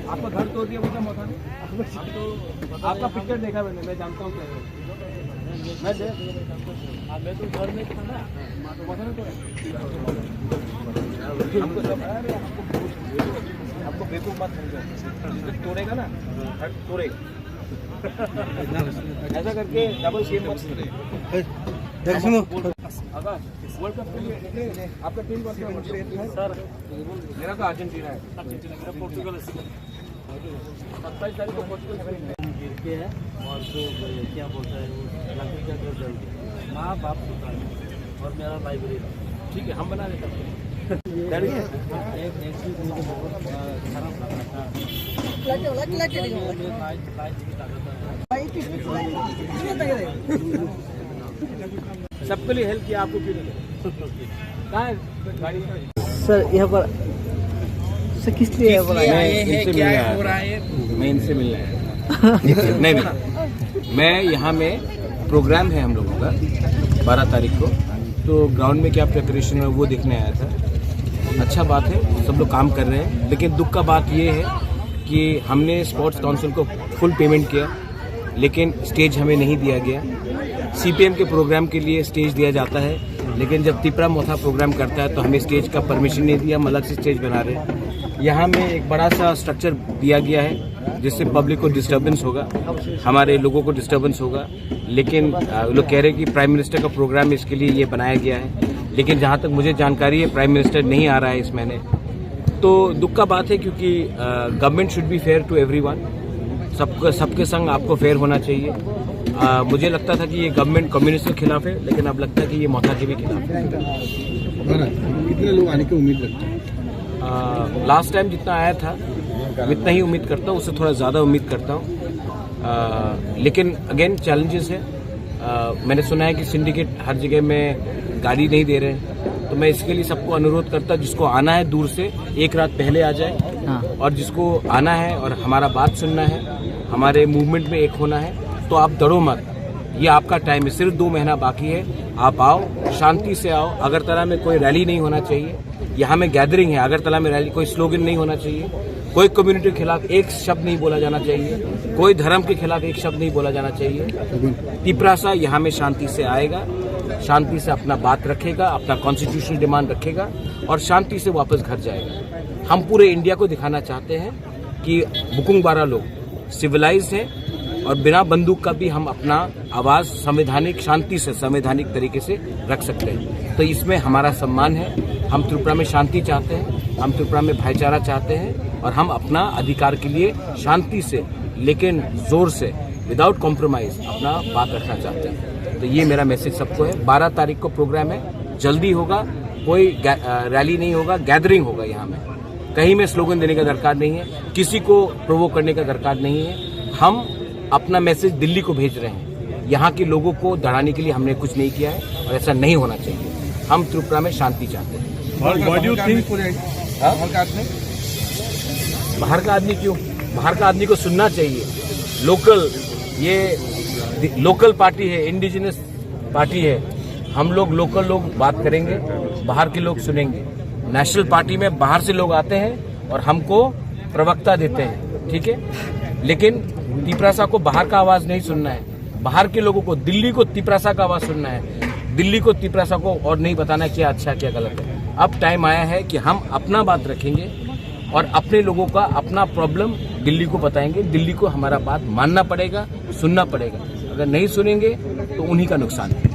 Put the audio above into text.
आपका घर तोड़ दिया मुझे मौका नहीं। आपका पिक्चर देखा मैंने, मैं जानता हूँ क्या है। मैं तो घर में था ना, आपको बेवकूफ मत समझो, तोड़ेगा ना तोड़ेगा। ऐसा करके डबल शेम मत करें। वर्ल्ड कप के लिए आपका टीम कौन सा है सर? मेरा तो अर्जेंटीना है। मेरा पोर्तुगल है। 27 तारीख को पोर्तुगल गिर के है और जो क्या बोलता है वो लकड़ी का घर जल गया, माँ बाप दुकान और मेरा लाइब्रेरी। ठीक है, हम बना देते हैं। सबके लिए हेल्प किया, आपको क्यों नहीं? कहाँ है गाड़ी? सर यहाँ पर सर किस लिए क्या हो रहा है? मैं इनसे मिलने आया। नहीं, मैं यहाँ में प्रोग्राम है हम लोगों का 12 तारीख को, तो ग्राउंड में क्या प्रिपरेशन है वो देखने आया था। अच्छा बात है, सब लोग काम कर रहे हैं, लेकिन दुख का बात ये है कि हमने स्पोर्ट्स काउंसिल को फुल पेमेंट किया, लेकिन स्टेज हमें नहीं दिया गया। सीपीएम के प्रोग्राम के लिए स्टेज दिया जाता है, लेकिन जब तिपरा मोथा प्रोग्राम करता है तो हमें स्टेज का परमिशन नहीं दिया, हम अलग से स्टेज बना रहे हैं। यहाँ में एक बड़ा सा स्ट्रक्चर दिया गया है जिससे पब्लिक को डिस्टर्बेंस होगा, हमारे लोगों को डिस्टर्बेंस होगा, लेकिन लोग कह रहे हैं कि प्राइम मिनिस्टर का प्रोग्राम इसके लिए ये बनाया गया है, लेकिन जहाँ तक मुझे जानकारी है प्राइम मिनिस्टर नहीं आ रहा है इस महीने। तो दुख का बात है, क्योंकि government should be fair to everyone, सबके संग आपको फेयर होना चाहिए। मुझे लगता था कि ये गवर्नमेंट कम्युनिस्ट के खिलाफ है, लेकिन अब लगता है कि ये मोथा के भी खिलाफ है। कितने लोग आने की उम्मीद रखते हैं? लास्ट टाइम जितना आया था उतना ही उम्मीद करता हूँ, उससे थोड़ा ज़्यादा उम्मीद करता हूँ। लेकिन अगेन चैलेंजेस है। मैंने सुना है कि सिंडिकेट हर जगह में गाड़ी नहीं दे रहे हैं, तो मैं इसके लिए सबको अनुरोध करता, जिसको आना है दूर से एक रात पहले आ जाए, और जिसको आना है और हमारा बात सुनना है, हमारे मूवमेंट में एक होना है, तो आप डरो मत, ये आपका टाइम है, सिर्फ 2 महीना बाकी है। आप आओ, शांति से आओ। अगरतला में कोई रैली नहीं होना चाहिए, यहाँ में गैदरिंग है। अगरतला में रैली, कोई स्लोगन नहीं होना चाहिए, कोई कम्युनिटी के खिलाफ एक शब्द नहीं बोला जाना चाहिए, कोई धर्म के खिलाफ एक शब्द नहीं बोला जाना चाहिए। तिपरासा यहाँ में शांति से आएगा, शांति से अपना बात रखेगा, अपना कॉन्स्टिट्यूशनल डिमांड रखेगा और शांति से वापस घर जाएगा। हम पूरे इंडिया को दिखाना चाहते हैं कि बुकुंग बारा लोग सिविलाइज हैं और बिना बंदूक का भी हम अपना आवाज संवैधानिक शांति से, संवैधानिक तरीके से रख सकते हैं। तो इसमें हमारा सम्मान है। हम त्रिपुरा में शांति चाहते हैं, हम त्रिपुरा में भाईचारा चाहते हैं, और हम अपना अधिकार के लिए शांति से लेकिन जोर से विदाउट कॉम्प्रोमाइज अपना बात रखना चाहते हैं। तो ये मेरा मैसेज सबको है। 12 तारीख को प्रोग्राम है, जल्दी होगा, कोई रैली नहीं होगा, गैदरिंग होगा। यहाँ में कहीं में स्लोगन देने का दरकार नहीं है, किसी को प्रोवोक करने का दरकार नहीं है। हम अपना मैसेज दिल्ली को भेज रहे हैं, यहाँ के लोगों को डराने के लिए हमने कुछ नहीं किया है और ऐसा नहीं होना चाहिए। हम त्रिपुरा में शांति चाहते हैं। बाहर का आदमी क्यों? बाहर का आदमी को सुनना चाहिए। ये लोकल पार्टी है, इंडिजिनस पार्टी है। हम लोग लोकल लोग बात करेंगे, बाहर के लोग सुनेंगे। नेशनल पार्टी में बाहर से लोग आते हैं और हमको प्रवक्ता देते हैं, ठीक है। लेकिन तिपरासा को बाहर का आवाज नहीं सुनना है, बाहर के लोगों को, दिल्ली को तिपरासा का आवाज सुनना है, दिल्ली को तिपरासा को और नहीं बताना क्या अच्छा क्या गलत है। अब टाइम आया है कि हम अपना बात रखेंगे और अपने लोगों का अपना प्रॉब्लम दिल्ली को बताएंगे। दिल्ली को हमारा बात मानना पड़ेगा, सुनना पड़ेगा। अगर नहीं सुनेंगे तो उन्हीं का नुकसान है।